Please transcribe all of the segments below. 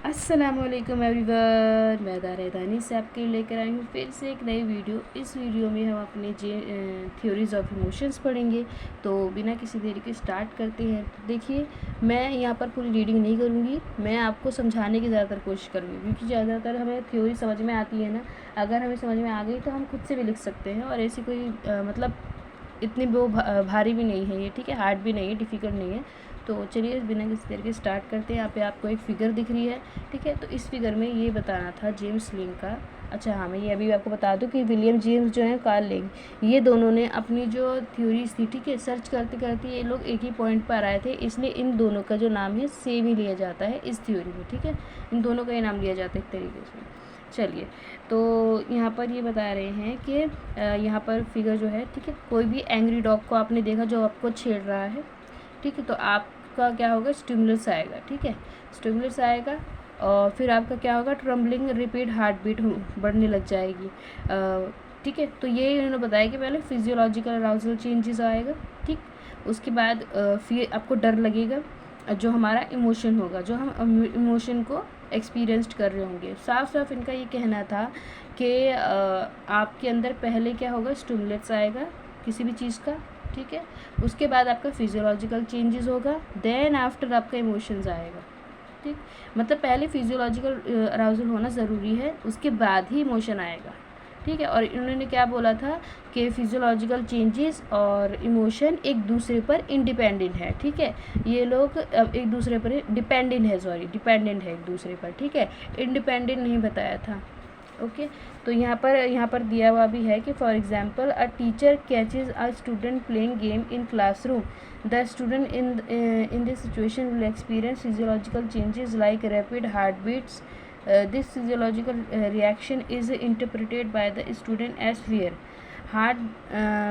अस्सलामुअलैकुम एवरीवन, मैं दारा दानी से आपके लिए लेकर आई हूँ फिर से एक नई वीडियो। इस वीडियो में हम अपने थ्योरीज ऑफ इमोशंस पढ़ेंगे। तो बिना किसी देरी के स्टार्ट करते हैं। देखिए, मैं यहाँ पर पूरी रीडिंग नहीं करूँगी, मैं आपको समझाने की ज़्यादातर कोशिश करूँगी, क्योंकि ज़्यादातर हमें थ्योरी समझ में आती है ना। अगर हमें समझ में आ गई तो हम खुद से भी लिख सकते हैं, और ऐसी कोई मतलब इतनी वो भारी भी नहीं है ये, ठीक है, हार्ड भी नहीं है, डिफ़िकल्ट नहीं है। तो चलिए बिना किसी देर के स्टार्ट करते हैं। यहाँ पे आपको एक फ़िगर दिख रही है, ठीक है। तो इस फिगर में ये बताना था जेम्स लिंग का। अच्छा हाँ, मैं ये अभी आपको बता दूं कि विलियम जेम्स जो है, कार्ल लिंग, ये दोनों ने अपनी जो थ्योरीज थी, ठीक है, सर्च करते करते ये लोग एक ही पॉइंट पर आए थे, इसलिए इन दोनों का जो नाम है सेम ही लिया जाता है इस थ्योरी में, ठीक है। इन दोनों का ये नाम लिया जाता है एक तरीके से। चलिए, तो यहाँ पर ये बता रहे हैं कि यहाँ पर फिगर जो है, ठीक है, कोई भी एंग्री डॉग को आपने देखा जो आपको छेड़ रहा है, ठीक है, तो आपका क्या होगा, स्टिमुलस आएगा, ठीक है, स्टिमुलस आएगा। और फिर आपका क्या होगा, ट्रम्बलिंग, रिपीट हार्ट बीट बढ़ने लग जाएगी, ठीक है। तो ये इन्होंने बताया कि पहले फिजियोलॉजिकल अराउजल चेंजेस आएगा, ठीक। उसके बाद फिर आपको डर लगेगा, जो हमारा इमोशन होगा, जो हम इमोशन को एक्सपीरियंस्ड कर रहे होंगे। साफ साफ इनका ये कहना था कि आपके अंदर पहले क्या होगा, स्टिमुलस आएगा किसी भी चीज़ का, ठीक है। उसके बाद आपका फिजियोलॉजिकल चेंजेस होगा, देन आफ्टर आपका इमोशंस आएगा, ठीक। मतलब पहले फिजियोलॉजिकल अराउजल होना ज़रूरी है, उसके बाद ही इमोशन आएगा, ठीक है। और इन्होंने क्या बोला था कि फिजियोलॉजिकल चेंजेस और इमोशन एक दूसरे पर इंडिपेंडेंट है, ठीक है। ये लोग एक दूसरे पर डिपेंडेंट है, डिपेंडेंट है एक दूसरे पर, ठीक है, इंडिपेंडेंट नहीं बताया था। ओके, तो यहाँ पर दिया हुआ भी है कि for example a teacher catches a student playing game in classroom, the student in this situation will experience physiological changes like rapid heart beats. This physiological reaction is interpreted by the student as fear. Heart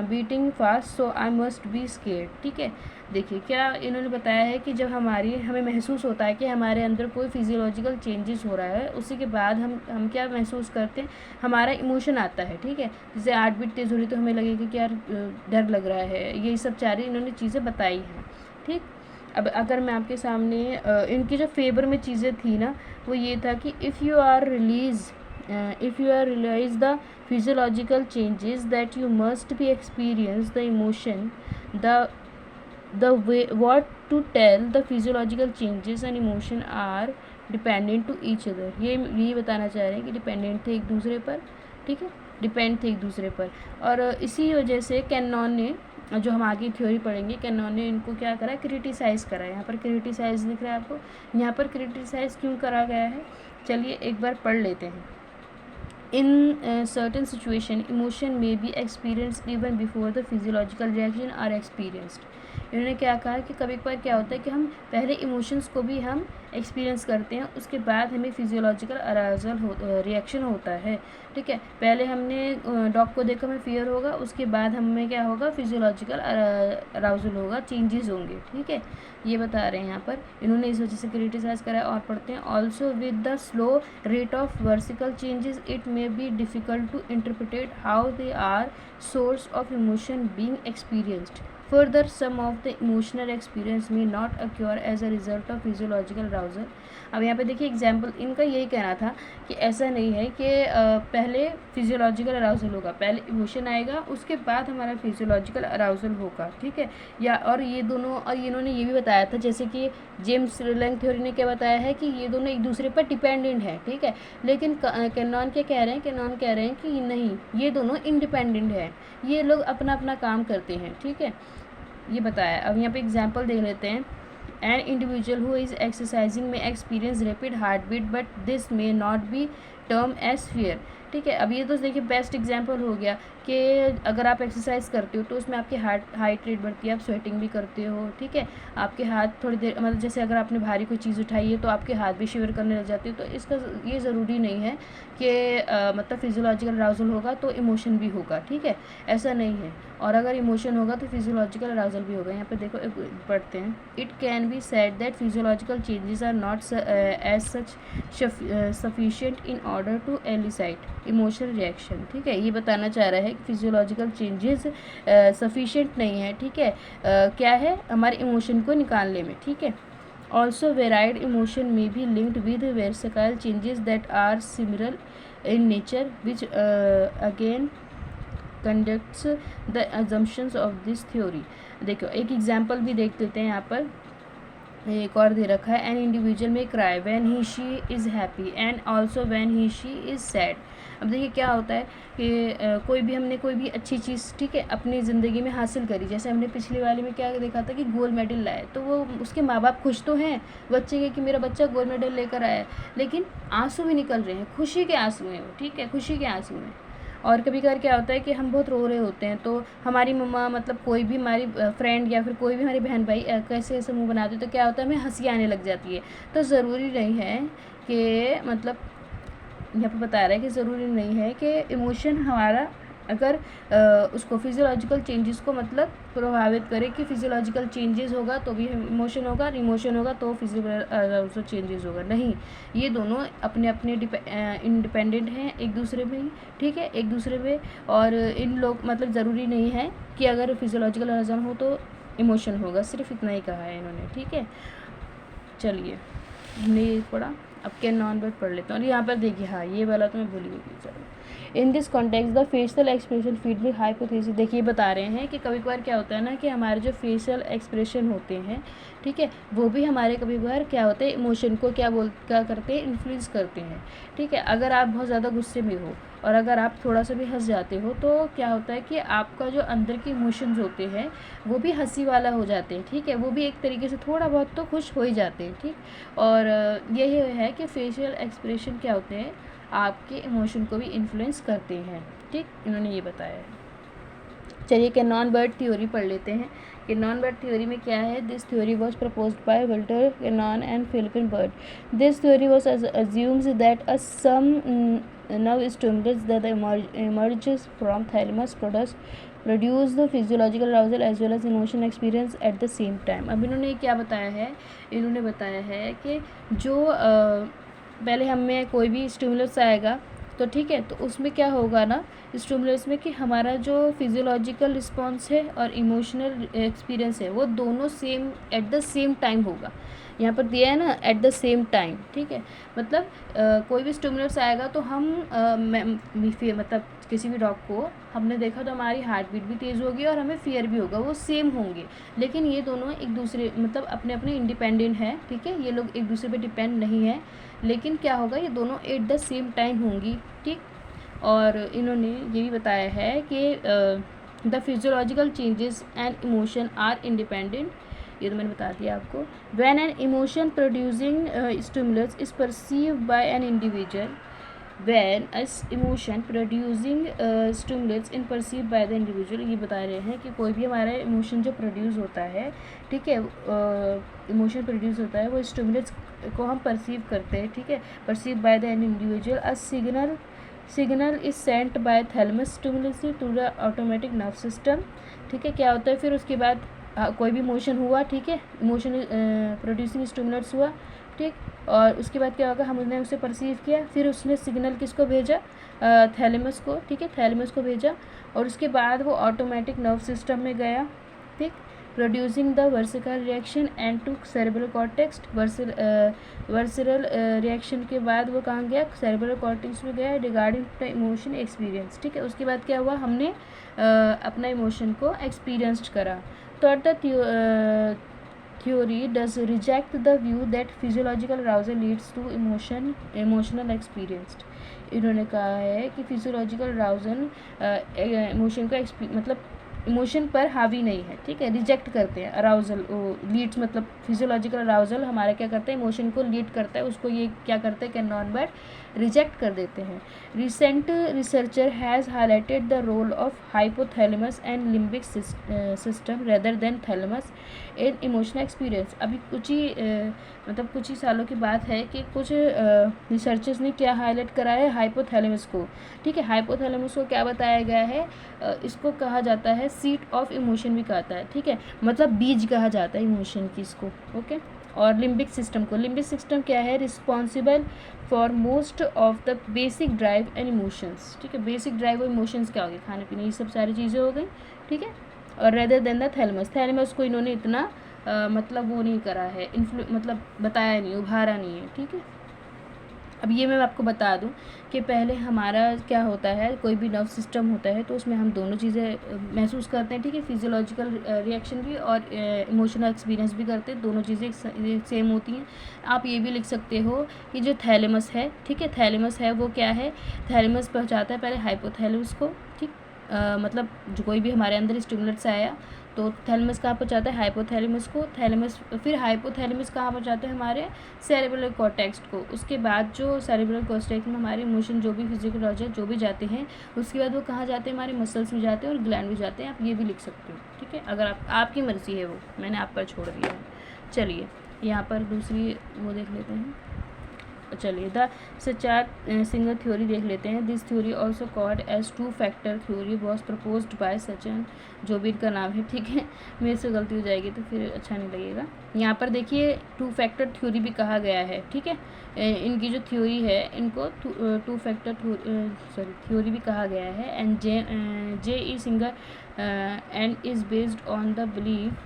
beating fast, so I must be scared, ठीक है। देखिए, क्या इन्होंने बताया है कि जब हमें महसूस होता है कि हमारे अंदर कोई फिजियोलॉजिकल चेंजेस हो रहा है, उसी के बाद हम क्या महसूस करते हैं, हमारा इमोशन आता है, ठीक है। जैसे हार्ट बीट तेज़ हो रही तो हमें लगेगा कि यार डर लग रहा है, यही सब सारी इन्होंने चीज़ें बताई हैं, ठीक। अब अगर मैं आपके सामने इनकी जो फेवर में चीज़ें थी ना, वो ये था कि if you are realize the physiological changes that you must be experience the emotion, the way what to tell the physiological changes and emotion are dependent to each other. ये बताना चाह रहे हैं कि डिपेंडेंट थे एक दूसरे पर, ठीक है, डिपेंड थे एक दूसरे पर। और इसी वजह से कैनॉन ने, जो हम आगे थ्योरी पढ़ेंगे, कैनॉन ने इनको क्या करा, क्रिटिसाइज़ करा। यहाँ पर क्रिटिसाइज़ दिख रहा है आपको, यहाँ पर क्रिटिसाइज़ क्यों करा गया है, चलिए एक बार पढ़ लेते हैं। In certain situation, emotion may be experienced even before the physiological reaction are experienced. इन्होंने क्या कहा कि कभी कभार क्या होता है कि हम पहले इमोशंस को भी हम एक्सपीरियंस करते हैं, उसके बाद हमें फिजियोलॉजिकल अराउजल रिएक्शन होता है, ठीक है। पहले हमने डॉग को देखा, हमें फियर होगा, उसके बाद हमें क्या होगा, फिजियोलॉजिकल अराउजल होगा, चेंजेस होंगे, ठीक है। ये बता रहे हैं यहाँ पर, इन्होंने इस वजह से क्रिटिसाइज करा है। और पढ़ते हैं, also with the slow rate of visceral changes it may be difficult to interpret how they are source of emotion being experienced. Further, some of the emotional experience may not occur as a result of physiological arousal. अब यहाँ पे देखिए example, इनका यही कहना था कि ऐसा नहीं है कि पहले फिजियोलॉजिकल अराउजल होगा, पहले इमोशन आएगा, उसके बाद हमारा फिजियोलॉजिकल अराउजल होगा, ठीक है। या और ये दोनों, और इन्होंने ये भी बताया था, जैसे कि जेम्स लिंग थ्योरी ने क्या बताया है कि ये दोनों एक दूसरे पर डिपेंडेंट है, ठीक है। लेकिन कैनॉन क्या कह रहे हैं, कैनॉन कह रहे हैं कि नहीं, ये दोनों इंडिपेंडेंट है, ये लोग अपना अपना काम करते हैं, ठीक है, ये बताया। अब यहाँ पे एग्जांपल देख लेते हैं। An individual who is exercising में experience rapid heart beat, but this may not be term as fear, ठीक है। अब ये तो देखिए बेस्ट एग्जांपल हो गया कि अगर आप एक्सरसाइज करते हो तो उसमें आपकी हार्ट रेट बढ़ती है, आप स्वेटिंग भी करते हो, ठीक है। आपके हाथ थोड़ी देर, मतलब जैसे अगर आपने भारी कोई चीज़ उठाई है तो आपके हाथ भी शिवर करने लग जाते हो। तो इसका ये ज़रूरी नहीं है कि मतलब फिजियोलॉजिकल अराउजल होगा तो इमोशन भी होगा, ठीक है, ऐसा नहीं है। और अगर इमोशन होगा तो फिजियोलॉजिकल अराउजल भी होगा। यहाँ पे देखो पढ़ते हैं, it can be said that physiological changes are not as such sufficient in order to elicit emotional reaction, ठीक है। ये बताना चाह रहा है कि फिजियोलॉजिकल चेंजेस सफिशिएंट नहीं है, ठीक है, क्या है, हमारे इमोशन को निकालने में, ठीक है। ऑल्सो वेराइड इमोशन में be linked with versatile changes that are similar in nature which again conducts the assumptions of this theory. देखो एक एग्जाम्पल भी देख लेते हैं यहाँ पर, एक और दे रखा है, एन इंडिविजुअल में cry when he she is happy and also when he she is sad. अब देखिए क्या होता है कि कोई भी हमने कोई भी अच्छी चीज़, ठीक है, अपनी ज़िंदगी में हासिल करी, जैसे हमने पिछले वाले में क्या देखा था कि गोल्ड मेडल लाए, तो वो उसके माँ बाप खुश तो हैं बच्चे के कि मेरा बच्चा गोल्ड मेडल लेकर आया है, लेकिन आंसू भी निकल रहे हैं, खुशी के आंसू हैं वो, ठीक है, खुशी के आंसू हैं। और कभी कभार क्या होता है कि हम बहुत रो रहे होते हैं, तो हमारी मम्मा मतलब कोई भी हमारी फ्रेंड या फिर कोई भी हमारी बहन भाई कैसे ऐसे मुंह बनाते तो क्या होता है, हमें हंसी आने लग जाती है। तो ज़रूरी नहीं है कि मतलब यहाँ पर बता रहा है कि ज़रूरी नहीं है कि इमोशन हमारा अगर उसको फिजियोलॉजिकल चेंजेस को मतलब प्रभावित करे कि फिजियोलॉजिकल चेंजेस होगा तो भी इमोशन होगा, और इमोशन होगा तो फिजियोलॉजिकल चेंजेस होगा। नहीं, ये दोनों अपने अपने इंडिपेंडेंट हैं एक दूसरे में ही, ठीक है, एक दूसरे में। और इन लोग मतलब ज़रूरी नहीं है कि अगर फिजियोलॉजिकल रीज़न हो तो इमोशन होगा, सिर्फ इतना ही कहा है इन्होंने, ठीक है। चलिए हमने ये पढ़ा, अब क्या नॉन वर्ब पढ़ लेते हैं। और यहाँ पर देखिए, हाँ ये वाला तो मैं भूल गई थी, चलो। In this context the facial expression feed with hypothesis. देखिए बता रहे हैं कि कभी कभार क्या होता है ना कि हमारे जो फेशियल एक्सप्रेशन होते हैं, ठीक है, वो भी हमारे कभी कभार क्या होते हैं, इमोशन को क्या करते हैं, इन्फ्लुएंस करते हैं, ठीक है। अगर आप बहुत ज़्यादा गुस्से में हो और अगर आप थोड़ा सा भी हंस जाते हो तो क्या होता है कि आपका जो अंदर के इमोशंस होते हैं वो भी हंसी वाला हो जाते हैं, ठीक है, वो भी एक तरीके से थोड़ा बहुत तो खुश हो ही जाते हैं, ठीक। और यही है कि फेशियल एक्सप्रेशन क्या होते हैं, आपके इमोशन को भी इन्फ्लुएंस करते हैं, ठीक, इन्होंने ये बताया है। चलिए कि नॉन वर्ड थ्योरी पढ़ लेते हैं कि नॉन वर्ड थ्योरी में क्या है। This theory was proposed by Walter Cannon and Philip Bard. This theory was assumes that some nerve stimulus that emerges from thalamus produce the physiological arousal as well as emotion experience at the same time। अब इन्होंने क्या बताया है, इन्होंने बताया है कि जो पहले हमें कोई भी स्टिमुलस आएगा तो ठीक है, तो उसमें क्या होगा ना, स्टिमुलस में कि हमारा जो फिजियोलॉजिकल रिस्पॉन्स है और इमोशनल एक्सपीरियंस है वो दोनों same at the same time होगा। यहाँ पर दिया है ना एट द सेम टाइम, ठीक है, मतलब कोई भी स्टिमुलस आएगा तो हम मतलब किसी भी डॉग को हमने देखा तो हमारी हार्ट बीट भी तेज़ होगी और हमें फियर भी होगा, वो सेम होंगे, लेकिन ये दोनों एक दूसरे मतलब अपने अपने इंडिपेंडेंट हैं, ठीक है, ये लोग एक दूसरे पे डिपेंड नहीं है, लेकिन क्या होगा, ये दोनों एट द सेम टाइम होंगी, ठीक। और इन्होंने ये भी बताया है कि the physiological changes and emotion are independent, ये तो मैंने बता दिया आपको। When an emotion producing stimulus is perceived by an individual, when as emotion producing stimulus in perceived by the individual, ये बता रहे हैं कि कोई भी हमारा इमोशन जो प्रोड्यूस होता है, ठीक है, इमोशन प्रोड्यूस होता है वो स्टिमुलस को हम परसीव करते हैं, ठीक है, perceive by the an individual. A signal is sent by thalamus stimulus to the automatic nerve system, ठीक है। क्या होता है फिर उसके बाद कोई भी इमोशन हुआ, ठीक है, इमोशन प्रोड्यूसिंग स्टिमुलस हुआ, ठीक, और उसके बाद क्या होगा, हमने उसे परसीव किया, फिर उसने सिग्नल किसको भेजा, थैलेमस को, ठीक है, थैलेमस को भेजा, और उसके बाद वो ऑटोमेटिक नर्व सिस्टम में गया, ठीक, producing the visceral reaction and to cerebral cortex. Visceral reaction के बाद वो कहाँ गया, सेरेब्रल कॉर्टेक्स में गया रिगार्डिंग द इमोशन एक्सपीरियंस, ठीक है। उसके बाद क्या हुआ, हमने अपना इमोशन को एक्सपीरियंस करा। तो the theory does reject the view that physiological arousal leads to emotional experience। इन्होंने कहा है कि फिजियोलॉजिकल अराउजल इमोशन का मतलब इमोशन पर हावी नहीं है, ठीक है, रिजेक्ट करते हैं। अराउजल लीड्स मतलब फिजियोलॉजिकल अराउजल हमारा क्या करता है, इमोशन को लीड करता है, उसको ये क्या करते हैं, कैन नॉन बट रिजेक्ट कर देते हैं। Recent researcher has highlighted the role of hypothalamus and limbic system rather than thalamus in emotional experience. अभी कुछ ही सालों की बात है कि कुछ रिसर्चर्स ने क्या हाईलाइट करा है, हाइपोथैलेमस को, ठीक है, हाइपोथैलेमस को क्या बताया गया है, इसको कहा जाता है सीट ऑफ इमोशन भी कहता है, ठीक है, मतलब बीज कहा जाता है इमोशन की इसको, ओके। और लिम्बिक सिस्टम को, लिम्बिक सिस्टम क्या है, responsible for most of the basic drive and emotions, ठीक है, बेसिक ड्राइव और इमोशंस क्या हो गए, खाने पीने, ये सब सारी चीज़ें हो गई, ठीक है। और rather than the thalamus, thalamus को इन्होंने इतना मतलब वो नहीं करा है, मतलब बताया नहीं, उभारा नहीं है, ठीक है। अब ये मैं आपको बता दूं कि पहले हमारा क्या होता है, कोई भी नर्व सिस्टम होता है तो उसमें हम दोनों चीज़ें महसूस करते हैं, ठीक है। फिजियोलॉजिकल रिएक्शन भी और इमोशनल एक्सपीरियंस भी करते हैं, दोनों चीज़ें सेम होती हैं। आप ये भी लिख सकते हो कि जो थैलेमस है, ठीक है, थैलेमस है वो क्या है, थैलेमस पहुँचाता है पहले हाइपोथैलेमस को, ठीक। मतलब जो कोई भी हमारे अंदर स्टिमुलेट्स आया तो थैलेमस कहाँ पहुँचाता है, हाइपोथैलेमस को, थैलेमस फिर हाइपोथैलेमस कहाँ पहुँचाते हैं, हमारे सेरेब्रल कॉर्टेक्स को। उसके बाद जो सेरेब्रल कॉर्टेक्स में हमारे इमोशन जो भी फिजियोलॉजी जो भी जाते हैं, उसके बाद वो कहाँ जाते हैं, हमारे मसल्स भी जाते हैं और ग्लैंड भी जाते हैं। आप ये भी लिख सकते हो, ठीक है, अगर आपकी मर्ज़ी है, वो मैंने आप पर छोड़ दिया है। चलिए यहाँ पर दूसरी वो देख लेते हैं। चलिए द सचार सिंगर थ्योरी देख लेते हैं। This theory also called as two factor theory was proposed by सचन, जो भी इनका नाम है, ठीक है। मेरे से गलती हो जाएगी तो फिर अच्छा नहीं लगेगा। यहाँ पर देखिए टू फैक्टर थ्योरी भी कहा गया है, ठीक है। इनकी जो थ्योरी है इनको टू फैक्टर थ्योरी भी कहा गया है। And J E singer and is based on the believe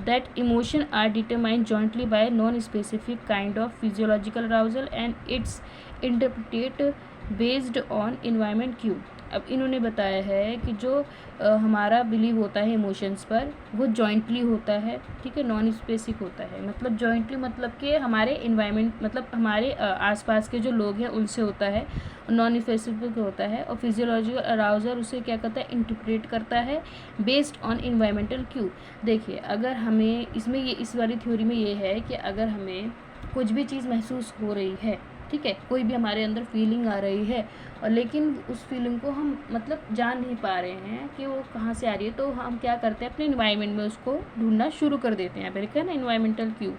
that emotion are determined jointly by non-specific kind of physiological arousal and its interpreted based on environment cue। अब इन्होंने बताया है कि जो हमारा बिलीव होता है इमोशंस पर वो जॉइंटली होता है, ठीक है, नॉन स्पेसिफिक होता है। मतलब जॉइंटली मतलब कि हमारे इन्वायरमेंट मतलब हमारे आसपास के जो लोग हैं उनसे होता है, नॉन स्पेसिफिक होता है। और फिजियोलॉजिकल अराउजल उसे क्या करता है, इंटरप्रेट करता है बेस्ड ऑन इन्वायरमेंटल क्यू। देखिए अगर हमें इसमें ये इस वाली थ्योरी में ये है कि अगर हमें कुछ भी चीज़ महसूस हो रही है, ठीक है, कोई भी हमारे अंदर फीलिंग आ रही है और लेकिन उस फीलिंग को हम मतलब जान नहीं पा रहे हैं कि वो कहाँ से आ रही है, तो हम क्या करते हैं, अपने इन्वायरमेंट में उसको ढूंढना शुरू कर देते हैं। पहले क्या ना, इन्वायरमेंटल क्यू,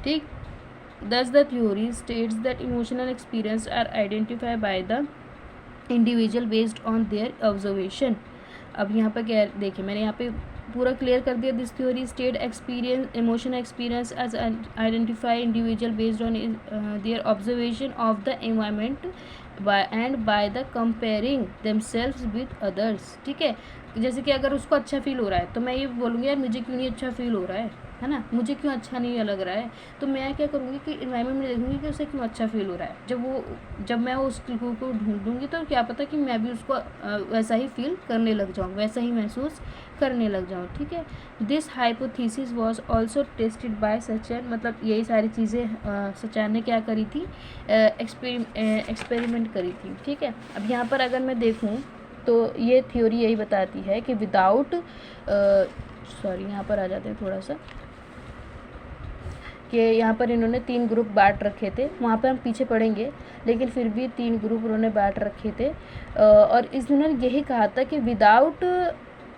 ठीक। Thus the theory states that emotional experience are identified by the individual based on their observation। अब यहाँ पर क्या देखिए, मैंने यहाँ पे पूरा क्लियर कर दिया। This theory state experience emotional experience as identify individual based on their observation of the environment by the comparing themselves with others, ठीक है। जैसे कि अगर उसको अच्छा फील हो रहा है तो मैं ये बोलूँगी यार मुझे क्यों नहीं अच्छा फील हो रहा है ना, मुझे क्यों अच्छा नहीं लग रहा है, तो मैं क्या करूँगी कि इन्वायरमेंट में देखूँगी कि उसे क्यों अच्छा फील हो रहा है। जब मैं उस को ढूंढूंगी तो क्या पता कि मैं भी उसको वैसा ही फील करने लग जाऊँ, वैसा ही महसूस करने लग जाऊँ, ठीक है। This hypothesis was also tested by Sachan, मतलब यही सारी चीज़ें सचन ने क्या करी थी, एक्सपेरिमेंट करी थी, ठीक है। अब यहाँ पर अगर मैं देखूँ तो ये थ्योरी यही बताती है कि विदाउट यहाँ पर आ जाते हैं थोड़ा सा, कि यहाँ पर इन्होंने 3 ग्रुप बांट रखे थे, वहाँ पर हम पीछे पढ़ेंगे, लेकिन फिर भी 3 ग्रुप उन्होंने बांट रखे थे। और इन्होंने यही कहा था कि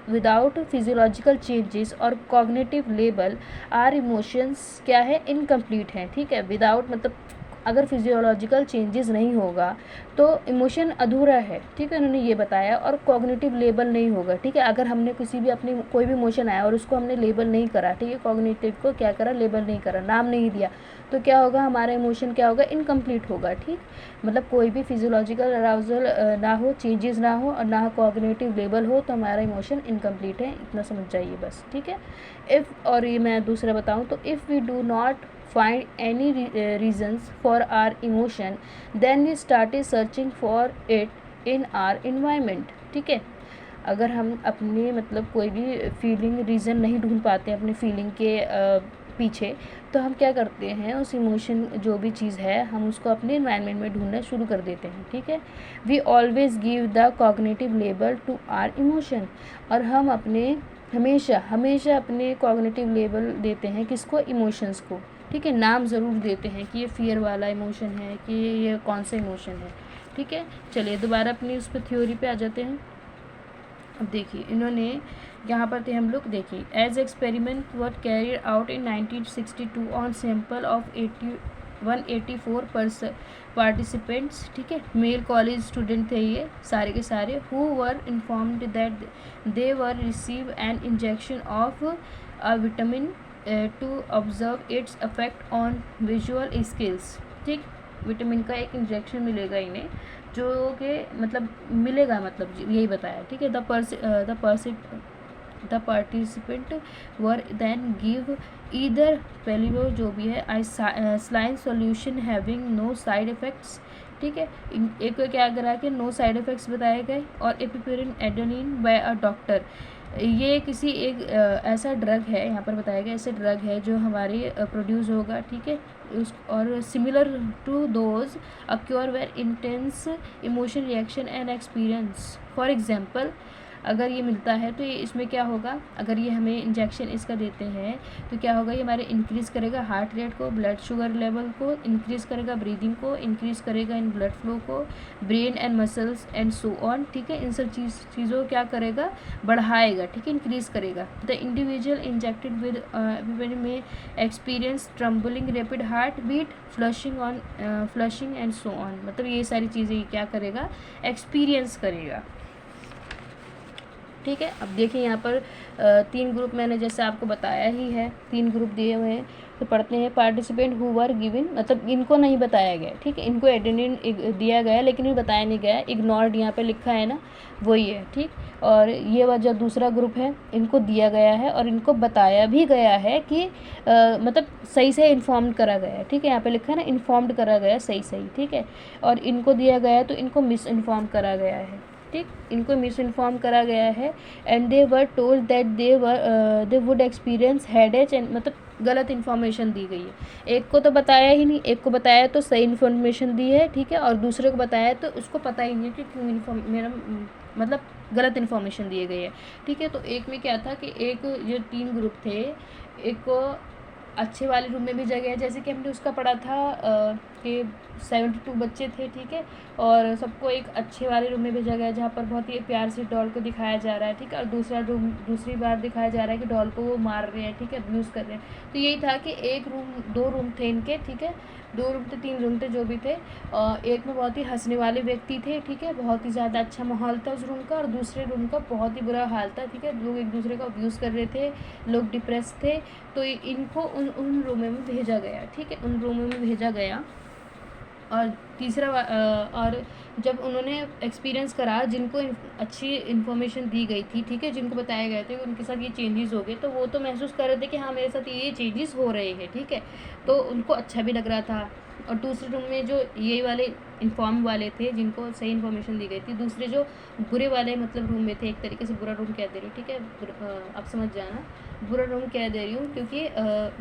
विदाउट फिजियोलॉजिकल चेंजेस और कॉग्निटिव लेवल आर इमोशंस क्या है, इनकम्प्लीट है, ठीक है। विदाउट मतलब अगर फिजियोलॉजिकल चेंजेस नहीं होगा तो इमोशन अधूरा है, ठीक है, उन्होंने ये बताया। और कॉग्निटिव लेबल नहीं होगा, ठीक है। अगर हमने किसी भी अपनी कोई भी इमोशन आया और उसको हमने लेबल नहीं करा, ठीक है, कॉग्निटिव को क्या करा, लेबल नहीं करा, नाम नहीं दिया, तो क्या होगा, हमारा इमोशन क्या होगा, इनकम्प्लीट होगा, ठीक। मतलब कोई भी फिजियोलॉजिकल अराउजल ना हो, चेंजेस ना हो और ना कॉग्निटिव लेबल हो तो हमारा इमोशन इनकम्प्लीट है, इतना समझ जाइए बस, ठीक है। इफ़ और ये मैं दूसरा बताऊँ तो if we do not find any reasons for our emotion then we started searching for it in our environment, ठीक है। अगर हम अपने मतलब कोई भी फीलिंग रीज़न नहीं ढूंढ पाते अपने फीलिंग के पीछे, तो हम क्या करते हैं, उस इमोशन जो भी चीज़ है हम उसको अपने इन्वायरमेंट में ढूंढना शुरू कर देते हैं, ठीक है। We always give the cognitive label to our emotion, और हम अपने हमेशा अपने कॉग्निटिव लेबल देते हैं किसको, इमोशंस को, ठीक है। नाम ज़रूर देते हैं कि ये फियर वाला इमोशन है, कि ये कौन सा इमोशन है, ठीक है। चलिए दोबारा अपनी उस पर थ्योरी पे आ जाते हैं। अब देखिए इन्होंने यहाँ पर थे हम लोग, देखिए as experiment were carried out in 1962 on sample of 184 participants, ठीक है। मेल कॉलेज स्टूडेंट थे ये सारे के सारे, who were informed that they were receive an injection of a vitamin to observe its affect on visual skills, ठीक। Vitamin का एक इंजेक्शन मिलेगा इन्हें, जो कि मतलब मिलेगा, मतलब यही बताया, ठीक है। The participant were then give either placebo जो भी है saline solution having no side effects, ठीक है। एक को क्या करा के नो साइड इफ़ेक्ट्स बताए गए, और एपिपेरिन एडेनिन बाय अ डॉक्टर, ये किसी एक ऐसा ड्रग है, यहाँ पर बताया गया ऐसे ड्रग है जो हमारे प्रोड्यूस होगा, ठीक है। उस और similar to those occur were intense emotion reaction and experience. For example अगर ये मिलता है तो ये इसमें क्या होगा, अगर ये हमें इंजेक्शन इसका देते हैं तो क्या होगा, ये हमारे इंक्रीज़ करेगा हार्ट रेट को, ब्लड शुगर लेवल को इंक्रीज़ करेगा, ब्रीदिंग को इंक्रीज़ करेगा, इन ब्लड फ्लो को, brain and muscles and so on, ठीक है। इन सब चीज़ों को क्या करेगा, बढ़ाएगा, ठीक है, इंक्रीज़ करेगा। द इंडिविजुअल इंजेक्टेड विद में experience trembling, rapid heart beat, flushing and so on, मतलब ये सारी चीज़ें क्या करेगा, एक्सपीरियंस करेगा, ठीक है। अब देखिए यहाँ पर 3 ग्रुप मैंने जैसे आपको बताया ही है, 3 ग्रुप दिए हुए हैं, तो पढ़ते हैं। पार्टिसिपेंट हु वर गिवन, मतलब इनको नहीं बताया गया, ठीक है, इनको एडेनिन दिया गया लेकिन ये बताया नहीं गया, इग्नोर्ड यहाँ पे लिखा है ना, वही है, ठीक। और ये वजह दूसरा ग्रुप है, इनको दिया गया है और इनको बताया भी गया है कि मतलब सही से इन्फॉर्म करा गया है, ठीक है, यहाँ पे लिखा है ना, इन्फॉर्म्ड करा गया सही, ठीक है। और इनको दिया गया है तो इनको मिस इन्फॉर्म करा गया है, ठीक, इनको मिस इन्फॉर्म करा गया है। And they were told that they would experience headache and, मतलब गलत इन्फॉर्मेशन दी गई है। एक को तो बताया ही नहीं, एक को बताया तो सही इन्फॉर्मेशन दी है, ठीक है, और दूसरे को बताया तो उसको पता ही नहीं कि क्यों मेरा मतलब गलत इन्फॉर्मेशन दिए गई है, ठीक है। तो एक में क्या था कि एक जो 3 ग्रुप थे, एक को अच्छे वाले रूम में भेजा गया, जैसे कि हमने उसका पढ़ा था कि 72 बच्चे थे, ठीक है, और सबको एक अच्छे वाले रूम में भेजा गया जहाँ पर बहुत ही प्यार से डॉल को दिखाया जा रहा है, ठीक है, और दूसरी बार दिखाया जा रहा है कि डॉल को वो मार रहे हैं, ठीक है, अब्यूज़ कर रहे हैं। तो यही था कि 2 रूम थे इनके, ठीक है, 2 रूम थे, 3 रूम थे जो भी थे, एक में बहुत ही हंसने वाले व्यक्ति थे, ठीक है, बहुत ही ज़्यादा अच्छा माहौल था उस रूम का, और दूसरे रूम का बहुत ही बुरा हाल था, ठीक है, लोग एक दूसरे का अब्यूज़ कर रहे थे, लोग डिप्रेस थे। तो इनको उन रूमों में भेजा गया, ठीक है, उन रूमों में भेजा गया। और तीसरा और जब उन्होंने एक्सपीरियंस करा, जिनको अच्छी इन्फॉर्मेशन दी गई थी, ठीक है, जिनको बताया गए थे उनके साथ ये चेंजेस हो गए, तो वो तो महसूस कर रहे थे कि हाँ मेरे साथ ये चेंजेस हो रहे हैं, ठीक है, तो उनको अच्छा भी लग रहा था। और दूसरे रूम में जो ये वाले इन्फॉर्म वाले थे जिनको सही इन्फॉर्मेशन दी गई थी, दूसरे जो बुरे वाले मतलब रूम में थे, एक तरीके से बुरा रूम कह दे रही हूँ, ठीक है, आप समझ जाना, बुरा रूम कह दे रही हूँ क्योंकि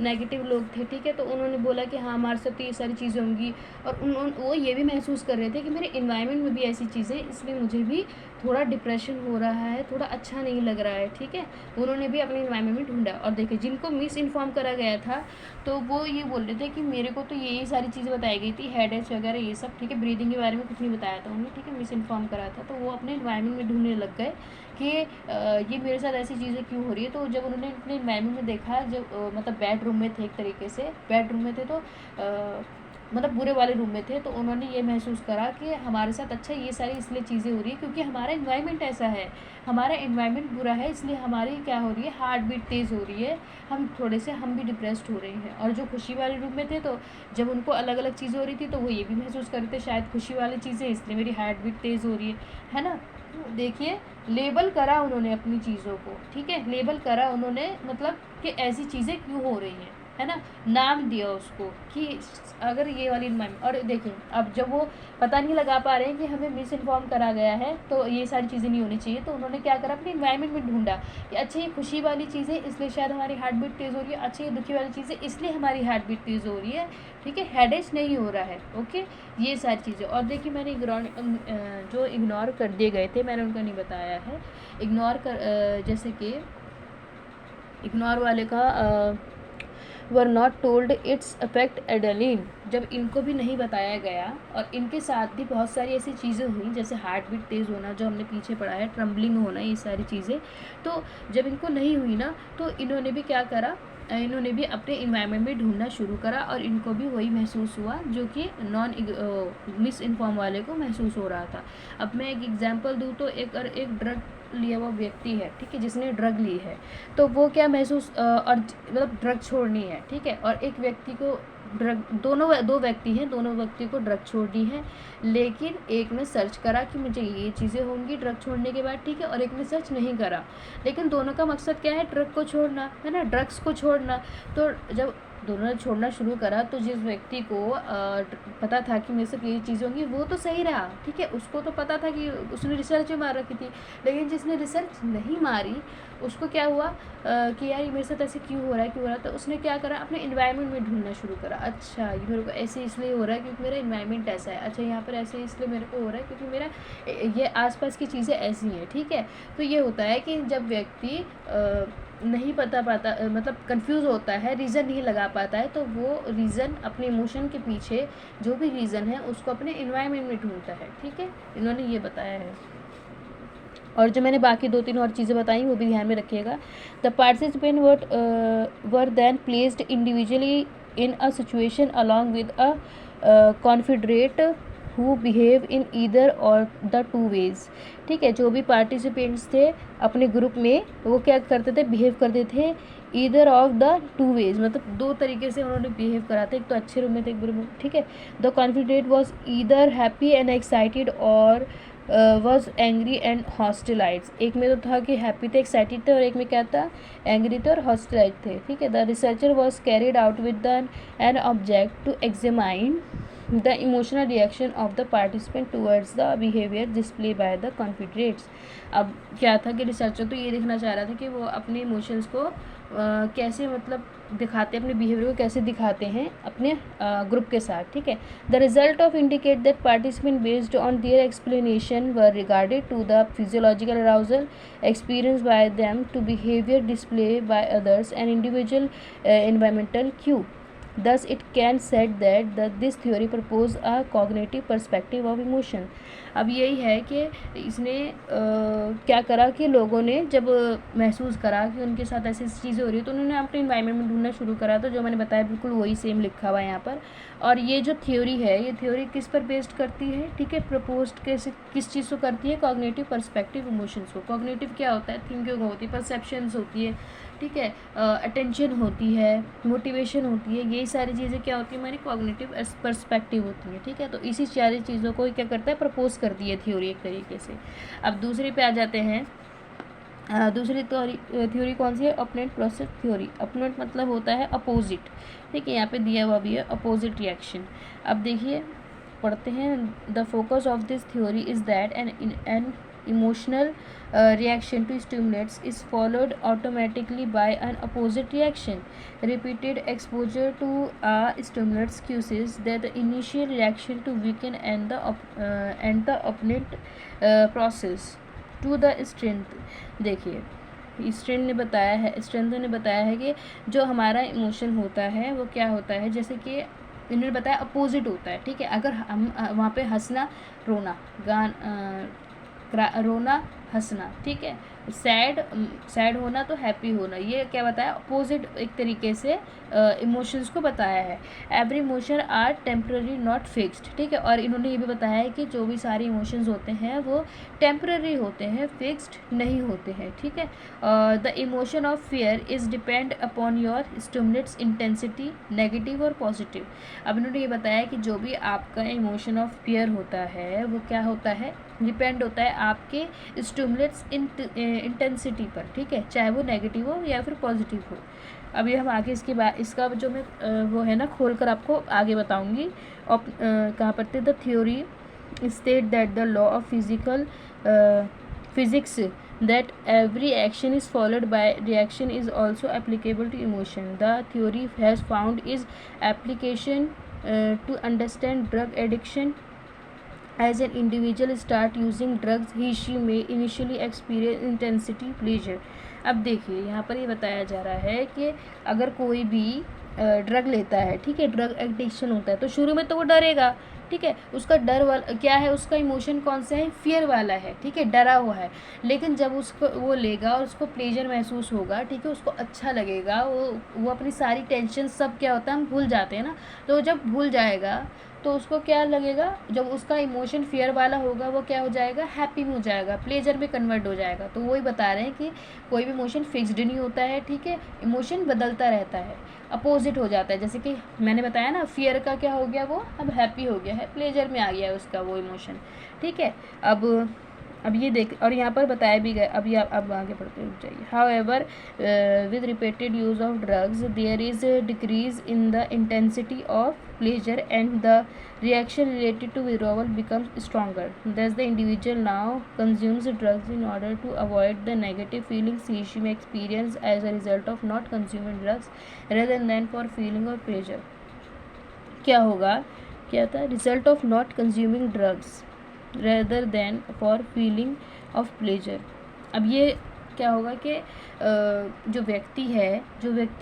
नेगेटिव लोग थे, ठीक है, तो उन्होंने बोला कि हाँ हमारे साथ तो ये सारी चीज़ें होंगी, और वो ये भी महसूस कर रहे थे कि मेरे इन्वायरमेंट में भी ऐसी चीज़ें, इसलिए मुझे भी थोड़ा डिप्रेशन हो रहा है, थोड़ा अच्छा नहीं लग रहा है, ठीक है, उन्होंने भी अपने इन्वायरमेंट में ढूंढा। और देखिए जिनको मिस इन्फॉर्म करा गया था तो वो ये बोल रहे थे कि मेरे को तो यही सारी चीज़ें बताई गई थी, हेडेक वगैरह ये सब, ठीक है, ब्रीदिंग के बारे में कुछ नहीं बताया था उन्होंने, ठीक है, मिस इन्फॉर्म करा था। तो वो अपने इन्वायरमेंट में ढूंढने लग गए कि ये मेरे साथ ऐसी चीज़ें क्यों हो रही है। तो जब उन्होंने अपने इन्वायरमेंट में देखा, जब मतलब बेडरूम में थे, एक तरीके से बेडरूम में थे, तो मतलब बुरे वाले रूम में थे, तो उन्होंने ये महसूस करा कि हमारे साथ अच्छा ये सारी इसलिए चीज़ें हो रही है क्योंकि हमारा इन्वायरमेंट ऐसा है, हमारा इन्वायरमेंट बुरा है, इसलिए हमारी क्या हो रही है, हार्ट बीट तेज़ हो रही है, हम भी डिप्रेस्ड हो रहे हैं। और जो खुशी वाले रूम में थे, तो जब उनको अलग अलग चीज़ें हो रही थी तो वो ये भी महसूस कर रहे थे शायद खुशी वाली चीज़ें, इसलिए मेरी हार्ट बीट तेज़ हो रही है ना। देखिए लेबल करा उन्होंने अपनी चीज़ों को, ठीक है, लेबल करा उन्होंने, मतलब कि ऐसी चीज़ें क्यों हो रही हैं, है ना, नाम दिया उसको कि अगर ये वाली इन्वायरमेंट। और देखिए अब जब वो पता नहीं लगा पा रहे हैं कि हमें मिस इन्फॉर्म करा गया है तो ये सारी चीज़ें नहीं होनी चाहिए, तो उन्होंने क्या करा, अपने इन्वायरमेंट में ढूंढा कि अच्छा ये खुशी वाली चीज़ें इसलिए शायद हमारी हार्ट बीट तेज़ हो रही है, अच्छा ये दुखी वाली चीज़ें इसलिए हमारी हार्ट बीट तेज़ हो रही है, ठीक है, हेडेक नहीं हो रहा है, ओके, ये सारी चीज़ें। और देखिए मैंने जो इग्नोर कर दिए गए थे मैंने उनका नहीं बताया है, इग्नोर कर जैसे कि इग्नोर वाले का were not told its affect adrenaline, जब इनको भी नहीं बताया गया और इनके साथ भी बहुत सारी ऐसी चीज़ें हुई जैसे हार्ट बीट तेज़ होना जो हमने पीछे पढ़ा है, ट्रम्बलिंग होना, ये सारी चीज़ें, तो जब इनको नहीं हुई ना तो इन्होंने भी क्या करा, इन्होंने भी अपने इन्वायरमेंट में ढूंढना शुरू करा और इनको भी वही महसूस हुआ जो कि मिस इन्फॉर्म वाले को महसूस हो रहा था। अब मैं एक एग्जांपल दूँ तो एक ड्रग लिया हुआ व्यक्ति है, ठीक है, जिसने ड्रग ली है, तो वो क्या महसूस और मतलब ड्रग छोड़नी है, ठीक है, और एक व्यक्ति को ड्रग, दो व्यक्ति हैं, दोनों व्यक्ति को ड्रग छोड़नी है, लेकिन एक ने सर्च करा कि मुझे ये चीज़ें होंगी ड्रग छोड़ने के बाद, ठीक है, और एक ने सर्च नहीं करा, लेकिन दोनों का मकसद क्या है, ड्रग को छोड़ना है ना, ड्रग्स को छोड़ना। तो जब दोनों ने छोड़ना शुरू करा तो जिस व्यक्ति को पता था कि मेरे से ये चीज़ें होंगी वो तो सही रहा, ठीक है, उसको तो पता था कि उसने रिसर्च में मार रखी थी। लेकिन जिसने रिसर्च नहीं मारी उसको क्या हुआ कि यार ये मेरे साथ ऐसे क्यों हो रहा है, क्यों हो रहा है, तो उसने क्या करा, अपने इन्वायरमेंट में ढूंढना शुरू करा। अच्छा ये मेरे को ऐसे इसलिए हो रहा है क्योंकि मेरा इन्वायरमेंट ऐसा है, अच्छा यहाँ पर ऐसे इसलिए मेरे को हो रहा है क्योंकि मेरा ये आसपास की चीज़ें ऐसी हैं, ठीक है। तो ये होता है कि जब व्यक्ति नहीं पाता मतलब कंफ्यूज होता है, रीज़न नहीं लगा पाता है, तो वो रीज़न अपने इमोशन के पीछे जो भी रीज़न है उसको अपने इन्वायरमेंट में ढूंढता है, ठीक है, इन्होंने ये बताया है। और जो मैंने बाकी 2-3 और चीज़ें बताई वो भी ध्यान में रखिएगा। The participant were then placed individually in a situation along with a confederate who behave in either or the two ways, ठीक है। जो भी पार्टिसिपेंट्स थे अपने ग्रुप में वो क्या करते थे, बिहेव करते थे either of the two ways, मतलब दो तरीके से उन्होंने बिहेव करा था, एक तो अच्छे रूप में थे, एक बुरे में, ठीक है। The confident was either happy and excited और वॉज एंग्री एंड हॉस्टिलाइट्स, एक में तो था कि हैप्पी थे, एक्साइटेड थे, और एक में क्या था, एंग्री थे और हॉस्टिलाइट थे, ठीक है। The researcher was carried out with an object to examine the emotional reaction of the participant towards the behaviour display by the confederates. अब क्या था कि रिसर्चर तो ये देखना चाह रहा था कि वो अपने इमोशंस को कैसे मतलब दिखाते हैं, अपने बिहेवियर को कैसे दिखाते हैं अपने ग्रुप के साथ, ठीक है। The result of indicate that participant based on their explanation were regarded to the physiological arousal experience by them to behaviour display by others and individual environmental cue. Thus, it can said that this theory propose a cognitive perspective of emotion। अब यही है कि इसने क्या करा कि लोगों ने जब महसूस करा कि उनके साथ ऐसी चीज़ें हो रही है तो उन्होंने अपने इन्वायरमेंट में ढूंढना शुरू करा। तो जो मैंने बताया बिल्कुल वही सेम लिखा हुआ है यहाँ पर। और ये जो थ्योरी है ये थ्योरी किस पर बेस्ड करती है, ठीक है, प्रपोज्ड कैसे किस चीज़ को करती है, कॉग्निटिव पर्सपेक्टिव इमोशंस को। कॉग्निटिव क्या होता है, थिंकिंग होती है, परसेप्शंस होती है, ठीक है, अटेंशन होती है, मोटिवेशन होती है, यही सारी चीज़ें क्या होती है, हमारी कॉग्निटिव पर्सपेक्टिव होती है, ठीक है। तो इसी सारी चीज़ों को क्या करता है, प्रपोज करती है थ्योरी एक तरीके से। अब दूसरे पे आ जाते हैं। दूसरी थ्योरी कौन सी है, अपोनेंट प्रोसेस थ्योरी। अपोनेंट मतलब होता है अपोजिट, ठीक है, यहाँ पे दिया हुआ भी है अपोजिट रिएक्शन। अब देखिए पढ़ते हैं। The focus of this theory is that an emotional reaction to stimulants is followed automatically by an opposite reaction. Repeated exposure to a stimulant causes that the initial reaction to weaken and the opponent process to the strength। देखिए strength ने बताया है कि जो हमारा emotion होता है वो क्या होता है, जैसे कि इन्होंने बताया अपोजिट होता है, ठीक है। अगर हम वहाँ पे हंसना रोना हंसना, ठीक है, सैड होना तो हैप्पी होना, ये क्या बताया, अपोजिट एक तरीके से इमोशंस को बताया है। Every emotion are temporary not fixed, ठीक है। और इन्होंने ये भी बताया है कि जो भी सारे इमोशंस होते हैं वो टेम्पररी होते हैं, फिक्स्ड नहीं होते हैं, ठीक है। The emotion of fear is depend upon your stimulates intensity, negative और पॉजिटिव। अब इन्होंने ये बताया कि जो भी आपका इमोशन ऑफ फियर होता है वो क्या होता है, डिपेंड होता है आपके स्टिमुलेट्स इंटेंसिटी पर, ठीक है, चाहे वो नेगेटिव हो या फिर पॉजिटिव हो। अभी हम आगे इसका जो मैं वो है ना खोल कर आपको आगे बताऊंगी। और कहाँ पर थे, the theory state that the law of physics that every action is followed by reaction is also applicable to emotion. The theory has found its application to understand drug addiction. As an individual start using drugs, she may initially experience intensity pleasure। अब देखिए यहाँ पर ये बताया जा रहा है कि अगर कोई भी ड्रग लेता है, ठीक है, ड्रग एडिक्शन होता है तो शुरू में तो वो डरेगा, ठीक है, उसका डर वाला क्या है, उसका इमोशन कौन सा है, फियर वाला है, ठीक है, डरा हुआ है। लेकिन जब उसको वो लेगा और उसको प्लेजर महसूस होगा, ठीक है, उसको अच्छा लगेगा, वो अपनी सारी टेंशन सब क्या होता है हम भूल जाते हैं ना, तो जब भूल जाएगा तो उसको क्या लगेगा, जब उसका इमोशन फियर वाला होगा वो क्या हो जाएगा, हैप्पी में हो जाएगा, प्लेजर में कन्वर्ट हो जाएगा। तो वही बता रहे हैं कि कोई भी इमोशन फिक्स्ड नहीं होता है, ठीक है, इमोशन बदलता रहता है, अपोजिट हो जाता है। जैसे कि मैंने बताया ना, फियर का क्या हो गया, वो अब हैप्पी हो गया है, प्लेजर में आ गया है उसका वो इमोशन, ठीक है। अब ये देख, और यहाँ पर बताया भी गया, अब आगे बढ़ते रुक जाइए। However with repeated use of drugs there is decrease in the intensity of pleasure and the reaction related to withdrawal becomes stronger. Thus the individual now consumes drugs in order to avoid the negative feelings she may experience as a result of not consuming drugs rather than for feeling or pleasure. क्या होगा, क्या था, result of not consuming drugs rather than for feeling of pleasure. अब ये क्या होगा कि जो व्यक्ति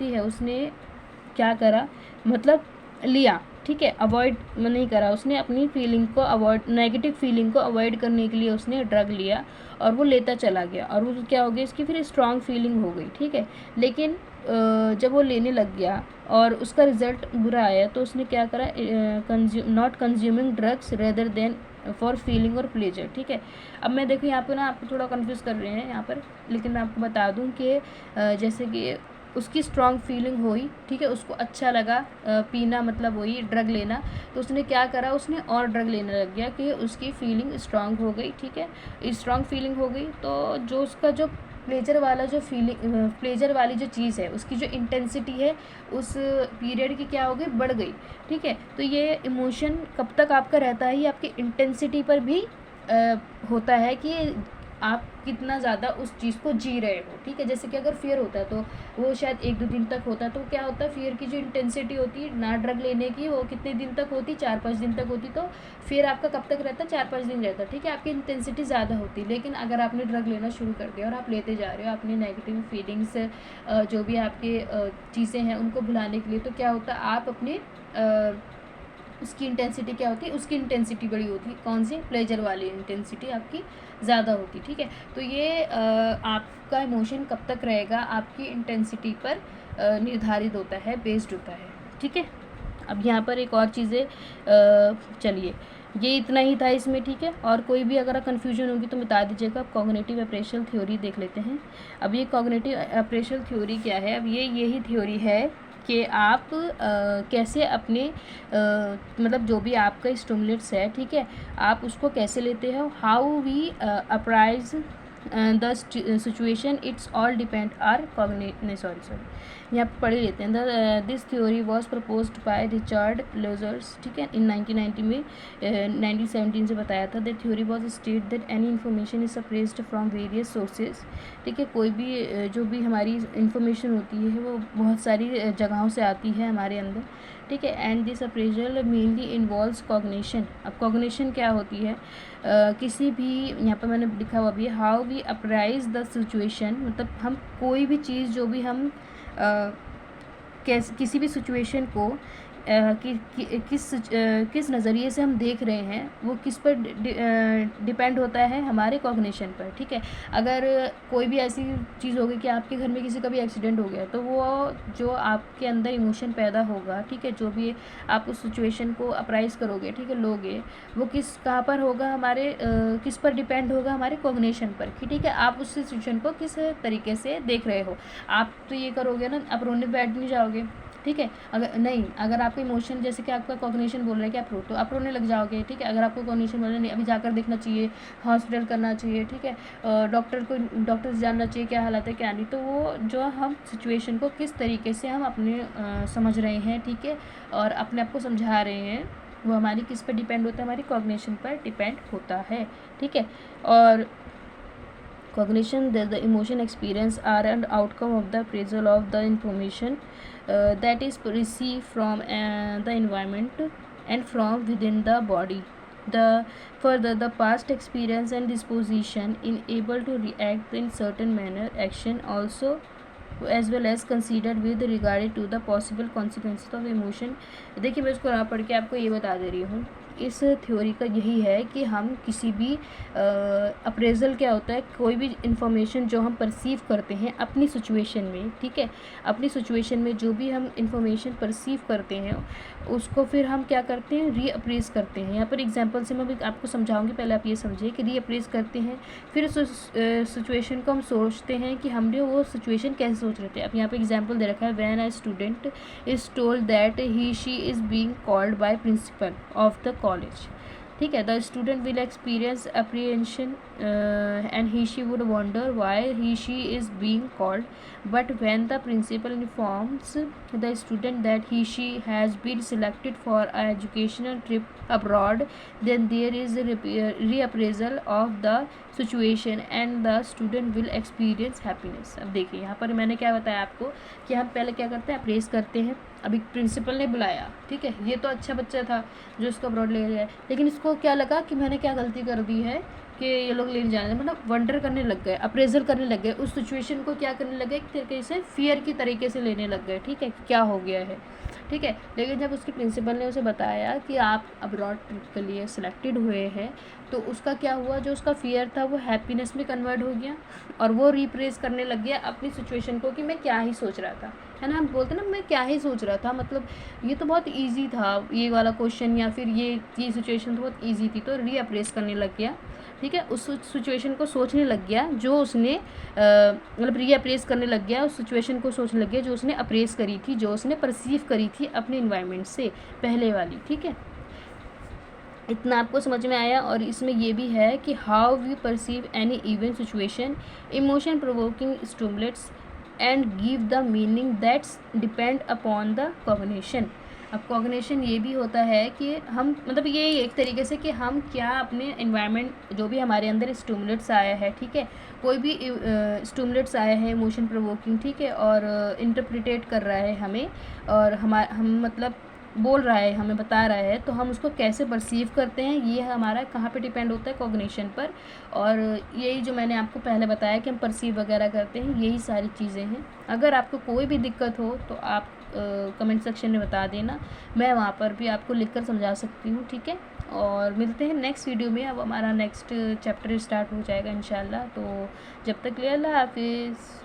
है उसने क्या करा, मतलब लिया, ठीक है, अवॉइड नहीं करा, उसने अपनी फीलिंग को अवॉइड, नेगेटिव फीलिंग को अवॉइड करने के लिए उसने ड्रग लिया और वो लेता चला गया, और वो क्या हो गया, इसकी फिर स्ट्रॉन्ग फीलिंग हो गई, ठीक है। लेकिन जब वो लेने लग गया और उसका रिज़ल्ट बुरा आया, तो उसने क्या करा, not consuming drugs rather than for feeling और प्लेजर, ठीक है। अब मैं देखो यहाँ पे ना आपको थोड़ा कंफ्यूज कर रहे हैं यहाँ पर, लेकिन मैं आपको बता दूँ कि जैसे कि उसकी स्ट्रॉन्ग फीलिंग हुई, ठीक है, उसको अच्छा लगा पीना, मतलब वही ड्रग लेना, तो उसने क्या करा, उसने और ड्रग लेने लग गया कि उसकी फीलिंग स्ट्रॉन्ग हो गई, ठीक है, स्ट्रॉन्ग फीलिंग हो गई। तो जो उसका जो प्लेजर वाला जो फीलिंग, प्लेजर वाली जो चीज़ है, उसकी जो इंटेंसिटी है उस पीरियड की क्या हो गई, बढ़ गई, ठीक है। तो ये इमोशन कब तक आपका रहता है, ये आपकी इंटेंसिटी पर भी होता है कि आप कितना ज़्यादा उस चीज़ को जी रहे हो, ठीक है। जैसे कि अगर फियर होता है तो वो शायद 1-2 दिन तक होता है, तो क्या होता है, फियर की जो इंटेंसिटी होती है ना ड्रग लेने की, वो कितने दिन तक होती, 4-5 दिन तक होती। तो फिर आपका कब तक रहता है, 4-5 दिन रहता है, ठीक है, आपकी इंटेंसिटी ज़्यादा होती है। लेकिन अगर आपने ड्रग लेना शुरू कर दिया और आप लेते जा रहे हो अपनी नेगेटिव फीलिंग्स, जो भी आपके चीज़ें हैं उनको भुलाने के लिए, तो क्या होता है, आप अपने उसकी इंटेंसिटी क्या होती है, उसकी इंटेंसिटी बड़ी होती है, कौन सी, प्लेजर वाली इंटेंसिटी आपकी ज़्यादा होती, ठीक है। तो ये आपका इमोशन कब तक रहेगा, आपकी इंटेंसिटी पर निर्धारित होता है, बेस्ड होता है, ठीक है। अब यहाँ पर एक और चीज़ें, चलिए ये इतना ही था इसमें, ठीक है। और कोई भी अगर कन्फ्यूजन होगी तो बता दीजिएगा। अब कॉग्निटिव अप्रेशल थ्योरी देख लेते हैं। अब ये कॉग्निटिव अप्रेशल थ्योरी क्या है, अब ये यही थ्योरी है कि आप कैसे अपने मतलब जो भी आपका स्टिमुलेट्स है, ठीक है, आप उसको कैसे लेते हो, how we appraise the situation, it's all depend are नहीं सॉरी यहाँ पर पढ़ लेते हैं। This theory was proposed by Richard Lazarus, ठीक है, इन 1990 में 1917 से बताया था। The theory was state that any information is suppressed from various sources, ठीक है, कोई भी जो भी हमारी इंफॉर्मेशन होती है वो बहुत सारी जगहों से आती है हमारे अंदर, ठीक है। And this appraisal mainly involves cognition. अब कॉग्निशन क्या होती है, किसी भी, यहाँ पर मैंने लिखा हुआ भी है, how we appraise the situation, मतलब हम कोई भी चीज़ जो भी हम किसी भी सिचुएशन को किस नज़रिए से हम देख रहे हैं, वो किस पर डिपेंड होता है, हमारे कॉग्निशन पर, ठीक है। अगर कोई भी ऐसी चीज़ होगी कि आपके घर में किसी का भी एक्सीडेंट हो गया, तो वो जो आपके अंदर इमोशन पैदा होगा, ठीक है, जो भी आप उस सिचुएशन को अप्राइज करोगे, ठीक है, लोगे, वो कहाँ पर होगा, हमारे किस पर डिपेंड होगा, हमारे कॉग्निशन पर, ठीक है। आप उस सिचुएशन को किस तरीके से देख रहे हो। आप तो ये करोगे ना, आप रोने बैठ नहीं जाओगे, ठीक है। अगर आपको इमोशन, जैसे कि आपका कॉग्निशन बोल रहा है कि आप रो, तो आप रोने लग जाओगे, ठीक है। अगर आपको कॉग्निशन बोल रहा है नहीं, अभी जाकर देखना चाहिए, हॉस्पिटल करना चाहिए, ठीक है, डॉक्टर से जानना चाहिए क्या हालत है क्या नहीं, तो वो जो हम सिचुएशन को किस तरीके से हम अपने समझ रहे हैं, ठीक है, और अपने आप को समझा रहे हैं, वो हमारी किस पर डिपेंड होता है, हमारी कॉग्निशन पर डिपेंड होता है, ठीक है। और cognition, the emotion experience are an outcome of the appraisal of the information that is received from the environment and from within the body. The past experience and disposition in able to react in certain manner action also as well as considered with regard to the possible consequences of emotion। देखिए मैं इसको यहाँ पढ़ के आपको ये बता दे रही हूँ इस थ्योरी का यही है कि हम किसी भी अप्रेजल क्या होता है, कोई भी इंफॉर्मेशन जो हम परसीव करते हैं अपनी सिचुएशन में, ठीक है, अपनी सिचुएशन में जो भी हम इंफॉर्मेशन परसीव करते हैं उसको फिर हम क्या करते हैं, रीअप्रेज करते हैं। यहाँ पर एग्जांपल से मैं भी आपको समझाऊंगी, पहले आप ये समझिए कि रीअप्रेज करते हैं, फिर उस सिचुएशन को हम सोचते हैं कि हमने वो सिचुएशन कैसे सोच रहे थे। अब यहाँ पे एग्जांपल दे रखा है, when a student is told that he she is being called by principal of the college, ठीक है, the student will experience apprehension and he she would wonder why he she is being called, but when the principal informs the student that he she has been selected for an educational trip abroad, then there is a reappraisal of the situation and the student will experience happiness। अब देखिए यहाँ पर मैंने क्या बताया आपको कि हम पहले क्या करते हैं, अप्रेज करते हैं। अभी प्रिंसिपल ने बुलाया, ठीक है, ये तो अच्छा बच्चा था जो इसको अब्रॉड ले गया, लेकिन इसको क्या लगा कि मैंने क्या गलती कर दी है कि ये लोग लेने जाने, मतलब वंडर करने लग गए, अप्रेजल करने लग गए, उस सिचुएशन को क्या करने लग गए, एक तरीके से फियर की तरीके से लेने लग गए, ठीक है, क्या हो गया है, ठीक है। लेकिन जब उसके प्रिंसिपल ने उसे बताया कि आप अब्रॉड ट्रिप के लिए सिलेक्टेड हुए हैं, तो उसका क्या हुआ, जो उसका फियर था वो हैप्पीनेस में कन्वर्ट हो गया और वो रिप्रेज करने लग गया अपनी सिचुएशन को कि मैं क्या ही सोच रहा था, है ना। हम बोलते ना मैं क्या ही सोच रहा था, मतलब ये तो बहुत इजी था ये वाला क्वेश्चन, या फिर ये सिचुएशन तो बहुत इजी थी, तो रीअप्रेज करने लग गया, ठीक है, उस सिचुएशन को सोचने लग गया जो उसने मतलब रीअप्रेज करने लग गया, उस सिचुएशन को सोचने लग गया जो उसने अप्रेज करी थी, जो उसने परसीव करी थी अपने इन्वायरमेंट से पहले वाली, ठीक है। इतना आपको समझ में आया। और इसमें ये भी है कि how we perceive any event situation, emotion provoking stimulates and give the meaning that's depend upon the cognition. अब कॉग्निशन ये भी होता है कि हम, मतलब ये एक तरीके से कि हम क्या अपने एनवायरनमेंट, जो भी हमारे अंदर स्टिमुलेट्स आया है, ठीक है, कोई भी स्टिमुलेट्स आया है इमोशन प्रोवोकिंग, ठीक है, और इंटरप्रिटेट कर रहा है हमें, और हम मतलब बोल रहा है, हमें बता रहा है, तो हम उसको कैसे परसीव करते हैं, ये हमारा कहाँ पे डिपेंड होता है, कॉग्निशन पर। और यही जो मैंने आपको पहले बताया कि हम परसीव वगैरह करते हैं, यही सारी चीज़ें हैं। अगर आपको कोई भी दिक्कत हो तो आप कमेंट सेक्शन में बता देना, मैं वहाँ पर भी आपको लिखकर समझा सकती हूँ, ठीक है। और मिलते हैं नेक्स्ट वीडियो में। अब हमारा नेक्स्ट चैप्टर स्टार्ट हो जाएगा इंशाल्लाह, तो जब तक के लिए अल्लाह हाफिज़।